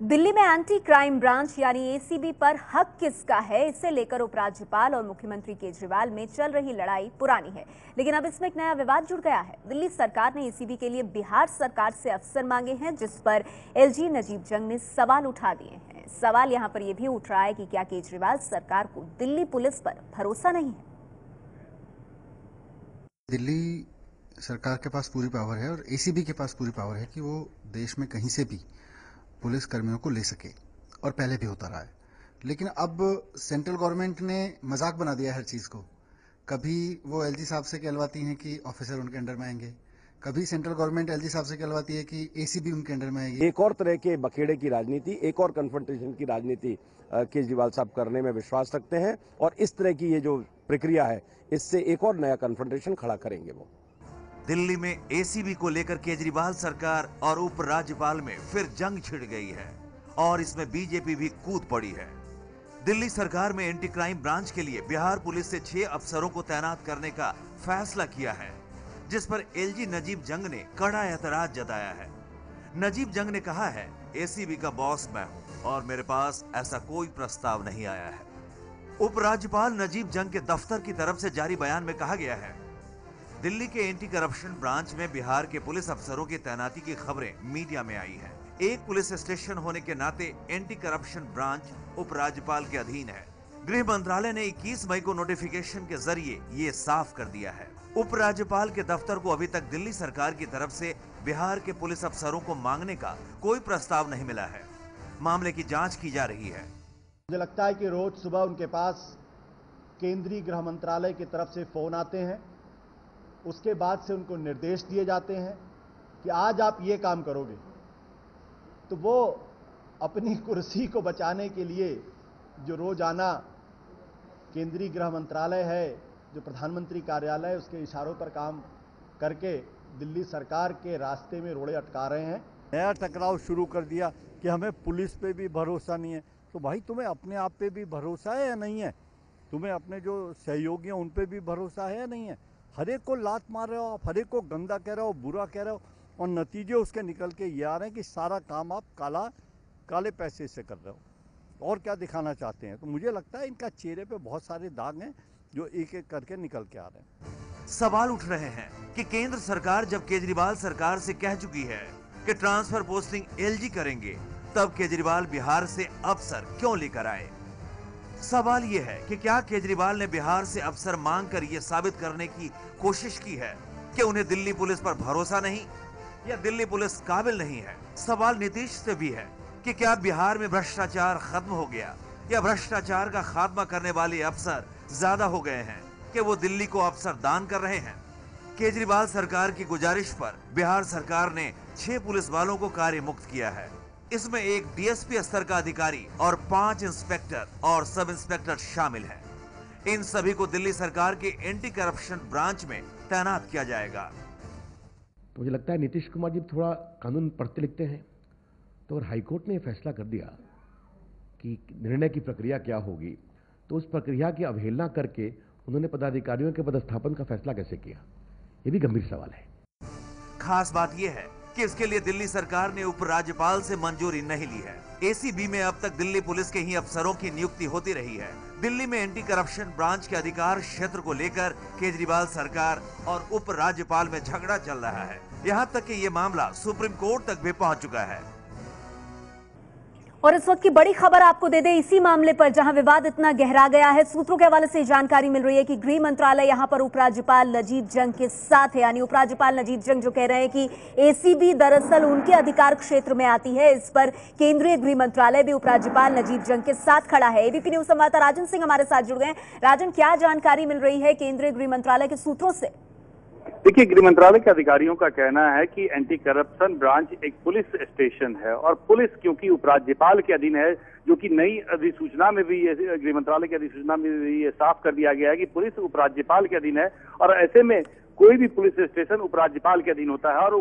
दिल्ली में anti crime branch यानी ACB पर हक किसका है, इसे लेकर उपराज्यपाल और मुख्यमंत्री केजरीवाल में चल रही लड़ाई पुरानी है। लेकिन अब इसमें एक नया विवाद जुड़ गया है। दिल्ली सरकार ने एसीबी के लिए बिहार सरकार से अफसर मांगे हैं, जिस पर एलजी नजीब जंग ने सवाल उठा दिए हैं। सवाल यहां पर यह भी उठ रहा है कि क्या केजरीवाल सरकार को दिल्ली पुलिस पर भरोसा नहीं है। दिल्ली सरकार के पास पूरी पावर है और एसीबी के पास पूरी पावर है कि वो देश में कहीं से भी पुलिस कर्मियों को ले सके, और पहले भी होता रहा है। लेकिन अब सेंट्रल गवर्नमेंट ने मजाक बना दिया है हर चीज को। कभी वो एलजी साहब से कहलवाती हैं कि ऑफिसर उनके अंडर में आएंगे, कभी सेंट्रल गवर्नमेंट एलजी साहब से कहलवाती है कि एसीबी उनके अंडर में आएगी। एक और तरह के बखेड़े की राजनीति, एक और कन्फ्रंटेशन की राजनीति केजरीवाल साहब करने में विश्वास रखते हैं, और इस तरह की ये जो प्रक्रिया है इससे एक और नया कन्फ्रंटेशन खड़ा करेंगे वो। दिल्ली में एसीबी को लेकर केजरीवाल सरकार और उपराज्यपाल में फिर जंग छिड़ गई है और इसमें बीजेपी भी कूद पड़ी है। दिल्ली सरकार में एंटी क्राइम ब्रांच के लिए बिहार पुलिस से 6 अफसरों को तैनात करने का फैसला किया है, जिस पर एलजी नजीब जंग ने कड़ा एतराज जताया है। नजीब जंग ने कहा है, एसीबी का बॉस मैं हूं और मेरे पास ऐसा कोई प्रस्ताव नहीं आया है। उपराज्यपाल नजीब जंग के दफ्तर की तरफ से जारी बयान में कहा गया है, दिल्ली के एंटी करप्शन ब्रांच में बिहार के पुलिस अफसरों की तैनाती की खबरें मीडिया में आई हैं। एक पुलिस स्टेशन होने के नाते एंटी करप्शन ब्रांच उपराज्यपाल के अधीन है। गृह मंत्रालय ने 21 मई को नोटिफिकेशन के जरिए ये साफ कर दिया है। उपराज्यपाल के दफ्तर को अभी तक दिल्ली सरकार की तरफ से बिहार के पुलिस अफसरों को मांगने का कोई प्रस्ताव नहीं मिला है। मामले की जाँच की जा रही है। मुझे लगता है कि रोज सुबह उनके पास केंद्रीय गृह मंत्रालय की तरफ से फोन आते हैं, उसके बाद से उनको निर्देश दिए जाते हैं कि आज आप ये काम करोगे, तो वो अपनी कुर्सी को बचाने के लिए जो रोजाना केंद्रीय गृह मंत्रालय है, जो प्रधानमंत्री कार्यालय है, उसके इशारों पर काम करके दिल्ली सरकार के रास्ते में रोड़े अटका रहे हैं। नया टकराव शुरू कर दिया कि हमें पुलिस पे भी भरोसा नहीं है। तो भाई, तुम्हें अपने आप पे भी भरोसा है या नहीं है? तुम्हें अपने जो सहयोगी हैं उन पे भी भरोसा है या नहीं है? हर एक को लात मार रहे हो आप, हर एक को गंदा कह रहे हो, बुरा कह रहे हो, और नतीजे उसके निकल के ये आ रहे हैं कि सारा काम आप काले पैसे से कर रहे हो। और क्या दिखाना चाहते हैं? तो मुझे लगता है इनका चेहरे पे बहुत सारे दाग हैं जो एक एक करके निकल के आ रहे हैं। सवाल उठ रहे हैं कि केंद्र सरकार जब केजरीवाल सरकार से कह चुकी है कि ट्रांसफर पोस्टिंग एलजी करेंगे, तब केजरीवाल बिहार से अफसर क्यों लेकर आए? सवाल यह है कि क्या केजरीवाल ने बिहार से अफसर मांगकर यह साबित करने की कोशिश की है कि उन्हें दिल्ली पुलिस पर भरोसा नहीं या दिल्ली पुलिस काबिल नहीं है? सवाल नीतीश से भी है कि क्या बिहार में भ्रष्टाचार खत्म हो गया या भ्रष्टाचार का खात्मा करने वाले अफसर ज्यादा हो गए हैं कि वो दिल्ली को अफसर दान कर रहे हैं? केजरीवाल सरकार की गुजारिश पर बिहार सरकार ने 6 पुलिस वालों को कार्य मुक्त किया है। इसमें एक डीएसपी स्तर का अधिकारी और 5 इंस्पेक्टर और सब इंस्पेक्टर शामिल हैं। इन सभी को दिल्ली सरकार के एंटी करप्शन ब्रांच में तैनात किया जाएगा। तो मुझे लगता है नीतीश कुमार जी थोड़ा कानून पढ़ते लिखते हैं, तो अगर हाईकोर्ट ने यह फैसला कर दिया कि निर्णय की प्रक्रिया क्या होगी, तो उस प्रक्रिया की अवहेलना करके उन्होंने पदाधिकारियों के पदस्थापन का फैसला कैसे किया, ये भी गंभीर सवाल है। खास बात यह है कि इसके लिए दिल्ली सरकार ने उपराज्यपाल से मंजूरी नहीं ली है। एसीबी में अब तक दिल्ली पुलिस के ही अफसरों की नियुक्ति होती रही है। दिल्ली में एंटी करप्शन ब्रांच के अधिकार क्षेत्र को लेकर केजरीवाल सरकार और उपराज्यपाल में झगड़ा चल रहा है। यहाँ तक कि ये मामला सुप्रीम कोर्ट तक भी पहुँच चुका है। और इस वक्त की बड़ी खबर आपको दे दें इसी मामले पर, जहां विवाद इतना गहरा गया है। सूत्रों के हवाले से जानकारी मिल रही है कि गृह मंत्रालय यहां पर उपराज्यपाल नजीब जंग के साथ है। यानी उपराज्यपाल नजीब जंग जो कह रहे हैं कि एसीबी दरअसल उनके अधिकार क्षेत्र में आती है। इस पर केंद्रीय गृह मंत्रालय भी उपराज्यपाल नजीब जंग के साथ खड़ा है। एबीपी न्यूज संवाददाता राजन सिंह हमारे साथ जुड़ गए। राजन, क्या जानकारी मिल रही है केंद्रीय गृह मंत्रालय के सूत्रों से? देखिए, गृह मंत्रालय के अधिकारियों का कहना है कि एंटी करप्शन ब्रांच एक पुलिस स्टेशन है और पुलिस क्योंकि उपराज्यपाल के अधीन है, जो कि नई अधिसूचना में भी गृह मंत्रालय की अधिसूचना में भी ये साफ कर दिया गया है कि पुलिस उपराज्यपाल के अधीन है, और ऐसे में कोई भी पुलिस स्टेशन उपराज्यपाल के अधीन होता है और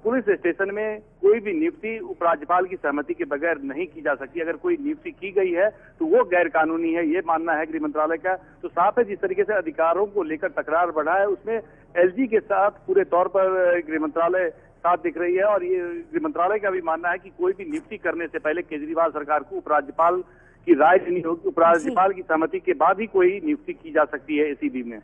पुलिस स्टेशन में कोई भी नियुक्ति उपराज्यपाल की सहमति के बगैर नहीं की जा सकती। अगर कोई नियुक्ति की गई है तो वो गैर कानूनी है, ये मानना है गृह मंत्रालय का। तो साफ है, जिस तरीके से अधिकारों को लेकर तकरार बढ़ा है, उसमें एलजी के साथ पूरे तौर पर गृह मंत्रालय साथ दिख रही है। और ये गृह मंत्रालय का भी मानना है कि कोई भी नियुक्ति करने से पहले केजरीवाल सरकार को उपराज्यपाल की राय लेनी होगी, उपराज्यपाल की सहमति के बाद ही कोई नियुक्ति की जा सकती है एसीबी में।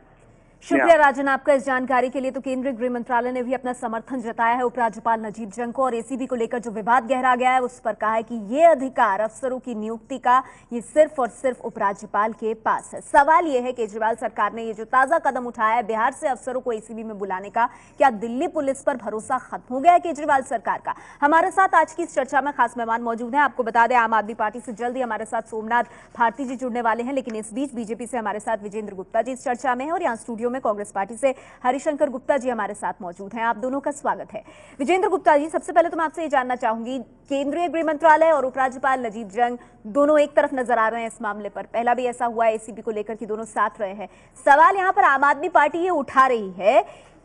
शुक्रिया राजन आपका इस जानकारी के लिए। तो केंद्रीय गृह मंत्रालय ने भी अपना समर्थन जताया है उपराज्यपाल नजीब जंग को, और एसीबी को लेकर जो विवाद गहरा गया है उस पर कहा है कि ये अधिकार अफसरों की नियुक्ति का ये सिर्फ और सिर्फ उपराज्यपाल के पास है। सवाल ये है केजरीवाल सरकार ने ये जो ताजा कदम उठाया है बिहार से अफसरों को एसीबी में बुलाने का, क्या दिल्ली पुलिस पर भरोसा खत्म हो गया है केजरीवाल सरकार का? हमारे साथ आज की इस चर्चा में खास मेहमान मौजूद हैं। आपको बता दें आम आदमी पार्टी से जल्द ही हमारे साथ सोमनाथ भारती जी जुड़ने वाले हैं, लेकिन इस बीच बीजेपी से हमारे साथ विजेंद्र गुप्ता जी इस चर्चा में है, और यहाँ स्टूडियो में कांग्रेस पार्टी से हरिशंकर गुप्ता जी हमारे साथ मौजूद हैं। आप दोनों का स्वागत है। विजेंद्र गुप्ता जी, सबसे पहले तो मैं आपसे ये जानना चाहूंगी, केंद्रीय गृह मंत्रालय और उपराज्यपाल नजीब जंग दोनों एक तरफ नजर आ रहे हैं इस मामले पर। पहला भी ऐसा हुआ है एसीबी को लेकर कि दोनों साथ रहे हैं। सवाल यहां पर आम आदमी पार्टी ये उठा रही है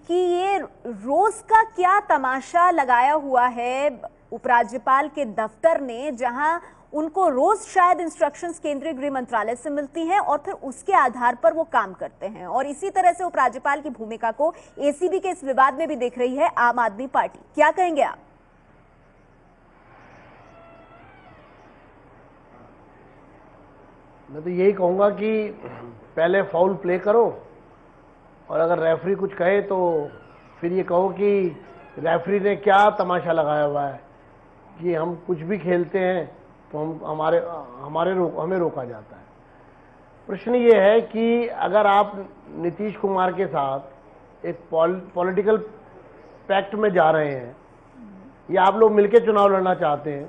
कि ये रोज का क्या तमाशा लगाया हुआ है उपराज्यपाल के दफ्तर ने, जहां उनको रोज शायद इंस्ट्रक्शंस केंद्रीय गृह मंत्रालय से मिलती हैं और फिर उसके आधार पर वो काम करते हैं। और इसी तरह से उपराज्यपाल की भूमिका को एसीबी के इस विवाद में भी देख रही है आम आदमी पार्टी। क्या कहेंगे आप? मैं तो यही कहूंगा कि पहले फाउल प्ले करो, और अगर रेफरी कुछ कहे तो फिर ये कहो कि रेफरी ने क्या तमाशा लगाया हुआ है कि हम कुछ भी खेलते हैं तो हमें रोका जाता है। प्रश्न ये है कि अगर आप नीतीश कुमार के साथ एक पॉलिटिकल पैक्ट में जा रहे हैं या आप लोग मिलकर चुनाव लड़ना चाहते हैं,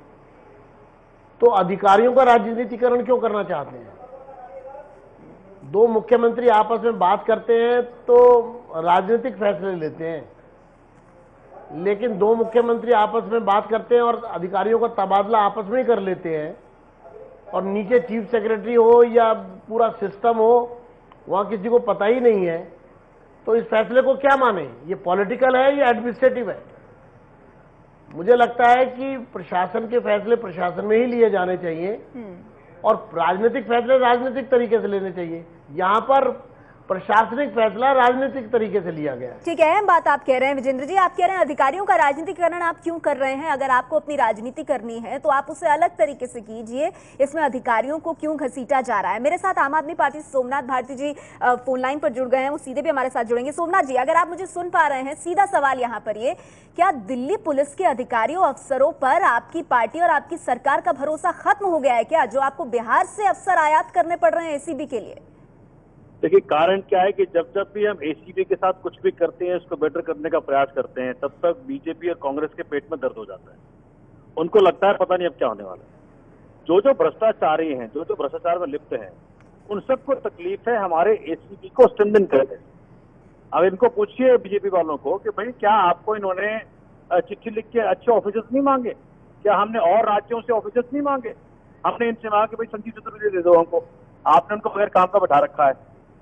तो अधिकारियों का राजनीतिकरण क्यों करना चाहते हैं? दो मुख्यमंत्री आपस में बात करते हैं तो राजनीतिक फैसले लेते हैं, लेकिन दो मुख्यमंत्री आपस में बात करते हैं और अधिकारियों का तबादला आपस में ही कर लेते हैं, और नीचे चीफ सेक्रेटरी हो या पूरा सिस्टम हो, वहां किसी को पता ही नहीं है, तो इस फैसले को क्या माने? ये पॉलिटिकल है या एडमिनिस्ट्रेटिव है? मुझे लगता है कि प्रशासन के फैसले प्रशासन में ही लिए जाने चाहिए और राजनीतिक फैसले राजनीतिक तरीके से लेने चाहिए। यहाँ पर प्रशासनिक फैसला राजनीतिक तरीके से लिया गया है। ठीक है, अहम बात आप कह रहे हैं विजेंद्र जी। आप कह रहे हैं अधिकारियों का राजनीतिकरण आप क्यों कर रहे हैं? अगर आपको अपनी राजनीति करनी है तो आप उसे अलग तरीके से कीजिए, इसमें अधिकारियों को क्यों घसीटा जा रहा है? मेरे साथ आम आदमी पार्टी से सोमनाथ भारती जी फोन लाइन पर जुड़ गए हैं, वो सीधे भी हमारे साथ जुड़ेंगे। सोमनाथ जी, अगर आप मुझे सुन पा रहे हैं, सीधा सवाल यहाँ पर ये, क्या दिल्ली पुलिस के अधिकारियों अफसरों पर आपकी पार्टी और आपकी सरकार का भरोसा खत्म हो गया है क्या, जो आपको बिहार से अफसर आयात करने पड़ रहे हैं एसीबी के लिए? देखिए, कारण क्या है कि जब जब भी हम एसीबी के साथ कुछ भी करते हैं, उसको बेटर करने का प्रयास करते हैं, तब तक बीजेपी और कांग्रेस के पेट में दर्द हो जाता है। उनको लगता है पता नहीं अब क्या होने वाला है। जो भ्रष्टाचारी हैं, जो भ्रष्टाचार में लिप्त हैं, उन सबको तकलीफ है हमारे एसीबी को स्ट्रेंथन कर दे। अब इनको पूछिए बीजेपी वालों को कि भाई क्या आपको इन्होंने चिट्ठी लिख के अच्छे ऑफिसर्स नहीं मांगे? क्या हमने और राज्यों से ऑफिसर्स नहीं मांगे? हमने इनसे मांगा कि भाई संजीव चतुर्वेदी दे दो हमको, आपने उनको बगैर काम का बैठा रखा है,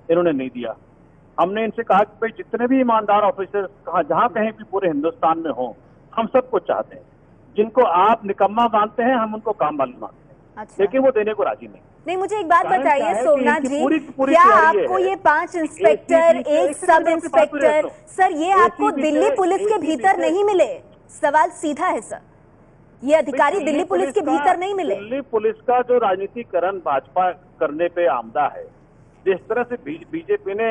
इन्होंने नहीं दिया। हमने इनसे कहा कि भाई जितने भी ईमानदार ऑफिसर्स जहां कहीं भी पूरे हिंदुस्तान में हो, हम सबको चाहते हैं। जिनको आप निकम्मा मानते हैं, हम उनको काम वाले मानते हैं। अच्छा। लेकिन वो देने को राजी नहीं। मुझे एक बात बताइए सोमनाथ जी, क्या आपको ये 5 इंस्पेक्टर, 1 सब इंस्पेक्टर, सर ये आपको दिल्ली पुलिस के भीतर नहीं मिले? सवाल सीधा है सर, ये अधिकारी दिल्ली पुलिस के भीतर नहीं मिले? दिल्ली पुलिस का जो राजनीतिकरण भाजपा करने पे आमदा है, जिस तरह से बीजेपी ने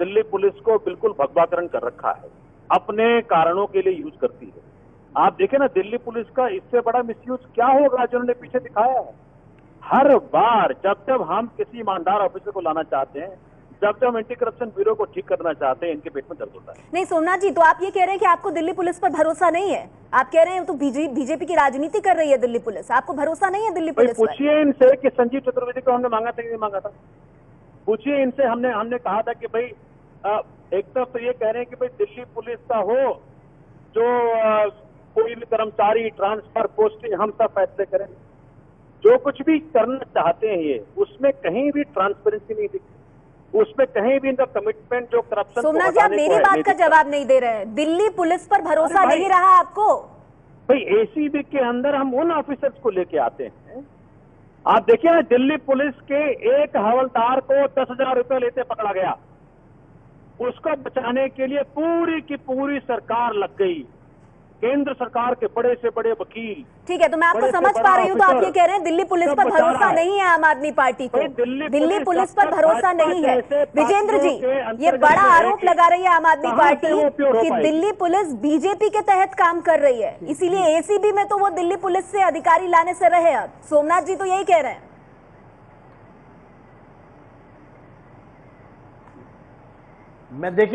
दिल्ली पुलिस को बिल्कुल भगवाकरण कर रखा है, अपने कारणों के लिए यूज करती है। आप देखें ना, दिल्ली पुलिस का इससे बड़ा मिसयूज क्या होगा जो उन्होंने पीछे दिखाया है। हर बार जब जब हम किसी ईमानदार ऑफिसर को लाना चाहते हैं, जब जब एंटी करप्शन ब्यूरो को ठीक करना चाहते हैं, इनके पेट में दर्द होता है। नहीं सोमनाथ जी, तो आप ये कह रहे हैं कि आपको दिल्ली पुलिस पर भरोसा नहीं है? आप कह रहे हैं तो बीजेपी की राजनीति कर रही है दिल्ली पुलिस, आपको भरोसा नहीं है दिल्ली पुलिस पर? पूछिए इनसे कि संजीव चतुर्वेदी को हमने मांगा था कि नहीं मांगा था। पूछिए इनसे, हमने कहा था कि भाई एक तरफ तो ये कह रहे हैं कि भाई दिल्ली पुलिस का हो जो कोई भी कर्मचारी ट्रांसफर पोस्टिंग हम सब फैसले करें। जो कुछ भी करना चाहते हैं ये, उसमें कहीं भी ट्रांसपेरेंसी नहीं दिखती, उसमें कहीं भी इनका कमिटमेंट जो करप्शन। सोमनाथ जी, आप मेरी बात का जवाब नहीं दे रहे हैं। दिल्ली पुलिस पर भरोसा नहीं रहा आपको? भाई एसीबी के अंदर हम उन ऑफिसर्स को लेके आते हैं। आप देखिए ना, दिल्ली पुलिस के एक हवलदार को 10,000 रुपए लेते पकड़ा गया। उसको बचाने के लिए पूरी की पूरी सरकार लग गई। केंद्र सरकार के बड़े से बड़े वकील। ठीक है, तो मैं आपको समझ पा रही हूँ। तो आप ये कह रहे हैं दिल्ली पुलिस पर भरोसा नहीं है आम आदमी पार्टी को, दिल्ली पुलिस पर भरोसा नहीं है। विजेंद्र जी, ये बड़ा आरोप लगा रही है आम आदमी पार्टी कि दिल्ली पुलिस बीजेपी के तहत काम कर रही है, इसीलिए एसीबी में तो वो दिल्ली पुलिस से अधिकारी लाने से रहे। अब सोमनाथ जी तो यही कह रहे हैं।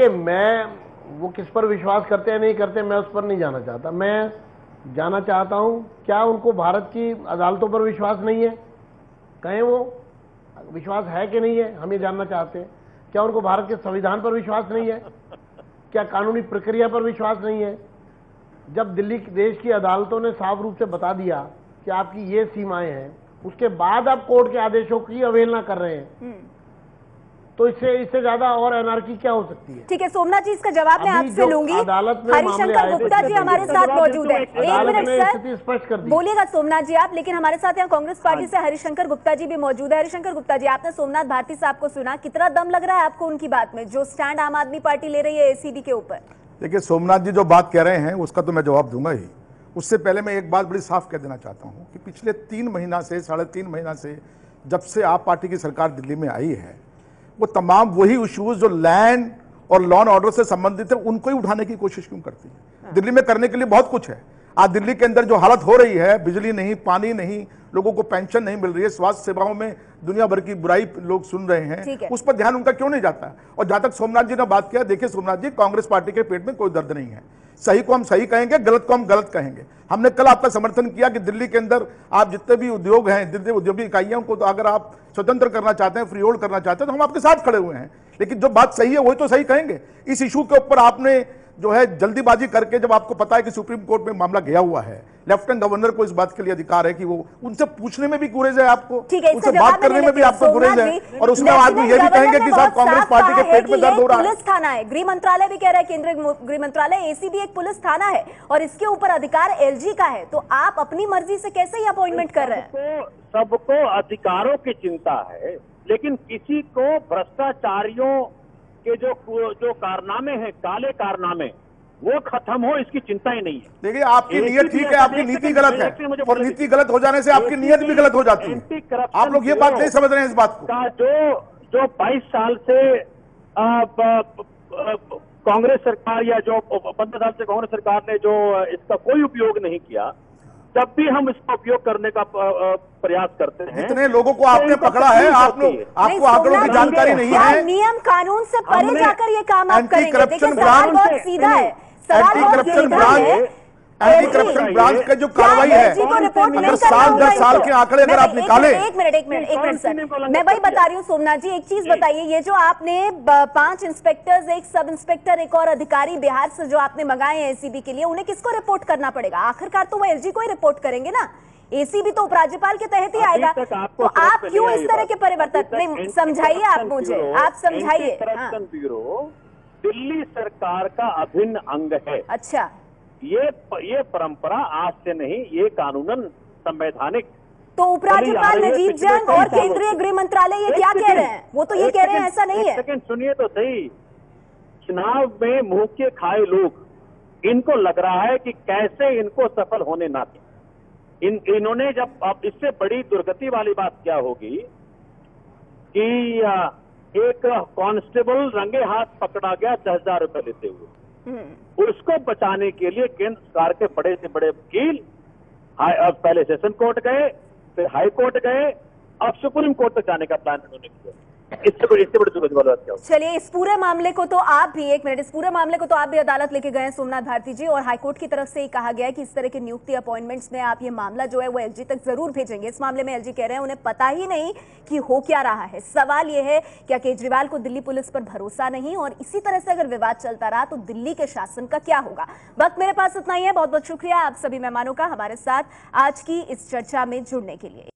मैं वो किस पर विश्वास करते हैं नहीं करते, मैं उस पर नहीं जाना चाहता। मैं जाना चाहता हूं क्या उनको भारत की अदालतों पर विश्वास नहीं है? कहें वो विश्वास है कि नहीं है, हम ये जानना चाहते हैं। क्या उनको भारत के संविधान पर विश्वास नहीं है? क्या कानूनी प्रक्रिया पर विश्वास नहीं है? जब दिल्ली देश की अदालतों ने साफ रूप से बता दिया कि आपकी ये सीमाएं हैं, उसके बाद आप कोर्ट के आदेशों की अवहेलना कर रहे हैं, तो इससे ज्यादा और एनार्की क्या हो सकती है? ठीक है सोमनाथ जी, इसका जवाब मैं आपसे लूंगी। हरिशंकर गुप्ता जी हमारे साथ मौजूद है। एक मिनट सर, स्पष्ट कर बोलिएगा सोमनाथ जी आप, लेकिन हमारे साथ यहाँ कांग्रेस पार्टी से हरिशंकर गुप्ता जी भी मौजूद है। हरिशंकर गुप्ता जी, आपने सोमनाथ भारती साहब को सुना, कितना दम लग रहा है आपको उनकी बात में, जो स्टैंड आम आदमी पार्टी ले रही है एसीबी के ऊपर? देखिए, सोमनाथ जी जो बात कह रहे हैं उसका तो मैं जवाब दूंगा ही। उससे पहले मैं एक बात बड़ी साफ कह देना चाहता हूं कि पिछले 3 महीना से 3.5 महीना से जब से आप पार्टी की सरकार दिल्ली में आई है, वो तमाम वही इश्यूज जो लैंड और लॉ एंड ऑर्डर से संबंधित है उनको ही उठाने की कोशिश क्यों करती है? दिल्ली में करने के लिए बहुत कुछ है। आज दिल्ली के अंदर जो हालत हो रही है, बिजली नहीं, पानी नहीं, लोगों को पेंशन नहीं मिल रही है, स्वास्थ्य सेवाओं में दुनिया भर की बुराई लोग सुन रहे हैं, उस पर ध्यान उनका क्यों नहीं जाता? और जहां तक सोमनाथ जी ने बात किया, देखिए सोमनाथ जी, कांग्रेस पार्टी के पेट में कोई दर्द नहीं है। सही को हम सही कहेंगे, गलत को हम गलत कहेंगे। हमने कल आपका समर्थन किया कि दिल्ली के अंदर आप जितने भी उद्योग हैं, जितने उद्योगिक इकाइयां, उनको तो अगर आप स्वतंत्र करना चाहते हैं, फ्री होल्ड करना चाहते हैं, तो हम आपके साथ खड़े हुए हैं। लेकिन जो बात सही है वही तो सही कहेंगे। इस इशू के ऊपर आपने जो है जल्दीबाजी करके, जब आपको पता है कि सुप्रीम कोर्ट में मामला गया हुआ है, लेफ्टिनेंट गवर्नर को इस बात के लिए अधिकार है कि वो उनसे पूछने में भी गुरेज है आपको, उनसे बात करने में भी आपको गुरेज है, और उसमें आदमी ये भी कहेंगे कि साहब कांग्रेस पार्टी के पेट में दर्द हो रहा है। पुलिस थाना है, गृह मंत्रालय भी कह रहा है, केंद्रीय गृह मंत्रालय, एसीबी एक पुलिस थाना है और इसके ऊपर अधिकार एलजी का है, तो आप अपनी मर्जी से कैसे ही अपॉइंटमेंट कर रहे हैं? सबको अधिकारों की चिंता है, लेकिन किसी को भ्रष्टाचारियों के जो कारनामे हैं, काले कारनामे, वो खत्म हो, इसकी चिंता ही नहीं है। देखिए, आपकी नीयत ठीक है, आपकी नीति गलत है, और नीति गलत हो जाने से आपकी नीयत भी गलत हो जाती है। आप लोग ये बात नहीं समझ रहे हैं इस बात को। जो 22 साल से कांग्रेस सरकार या जो 15 साल से कांग्रेस सरकार ने जो इसका कोई उपयोग नहीं किया, जब भी हम इसका उपयोग करने का प्रयास करते हैं, जितने लोगों को आपने पकड़ा है, आपको आंकड़ों की जानकारी नहीं है। नियम कानून से परे जाकर ये काम आप करेंगे। देखिए, एंटी करप्शन ब्रांच का जो कार्रवाई है, अगर साल 10 साल के आंकड़े अगर आप निकाले। एक मिनट सर, मैं वही बता रही हूँ सोमनाथ जी, एक चीज बताइए, ये जो आपने 5 इंस्पेक्टर्स, एक सब इंस्पेक्टर, एक और अधिकारी बिहार से जो आपने मंगाए हैं एसीबी के लिए, उन्हें किसको रिपोर्ट करना पड़ेगा? आखिरकार तो वो एलजी को ही रिपोर्ट करेंगे ना, एसीबी तो उपराज्यपाल के तहत ही आएगा। तो आप क्यों इस तरह के परिवर्तन? नहीं, समझाइए आप मुझे, आप समझाइए। करप्शन ब्यूरो दिल्ली सरकार का अभिन्न अंग है। अच्छा, ये परंपरा आज से नहीं, ये कानूनन संवैधानिक। तो उपराज्यपाल नजीब जंग और केंद्रीय गृह मंत्रालय ये क्या कह रहे हैं? वो तो ये कह रहे हैं ऐसा नहीं है। सेकंड सुनिए तो सही। चुनाव में मुंह के खाए लोग, इनको लग रहा है कि कैसे इनको सफल होने ना दें। इन्होंने जब, अब इससे बड़ी दुर्गति वाली बात क्या होगी कि एक कांस्टेबल रंगे हाथ पकड़ा गया 10,000 रुपए लेते हुए। उसको बचाने के लिए केंद्र सरकार के बड़े से बड़े वकील पहले सेशन कोर्ट गए, फिर हाई कोर्ट गए, अब सुप्रीम कोर्ट तक जाने का प्लान उन्होंने किया। इससे बड़ी दुर्गति वाली बात क्या? चलिए, इस पूरे मामले को तो आप भी, एक मिनट, इस पूरे मामले को तो आप भी अदालत लेके गए हैं सोमनाथ भारती जी, और हाईकोर्ट की तरफ से ही कहा गया है कि इस तरह की नियुक्ति अपॉइंटमेंट्स में आप ये मामला जो है वो एलजी तक जरूर भेजेंगे। इस मामले में एलजी कह रहे हैं उन्हें पता ही नहीं कि हो क्या रहा है। सवाल यह है, क्या केजरीवाल को दिल्ली पुलिस पर भरोसा नहीं, और इसी तरह से अगर विवाद चलता रहा तो दिल्ली के शासन का क्या होगा? वक्त मेरे पास इतना ही है। बहुत बहुत शुक्रिया आप सभी मेहमानों का हमारे साथ आज की इस चर्चा में जुड़ने के लिए।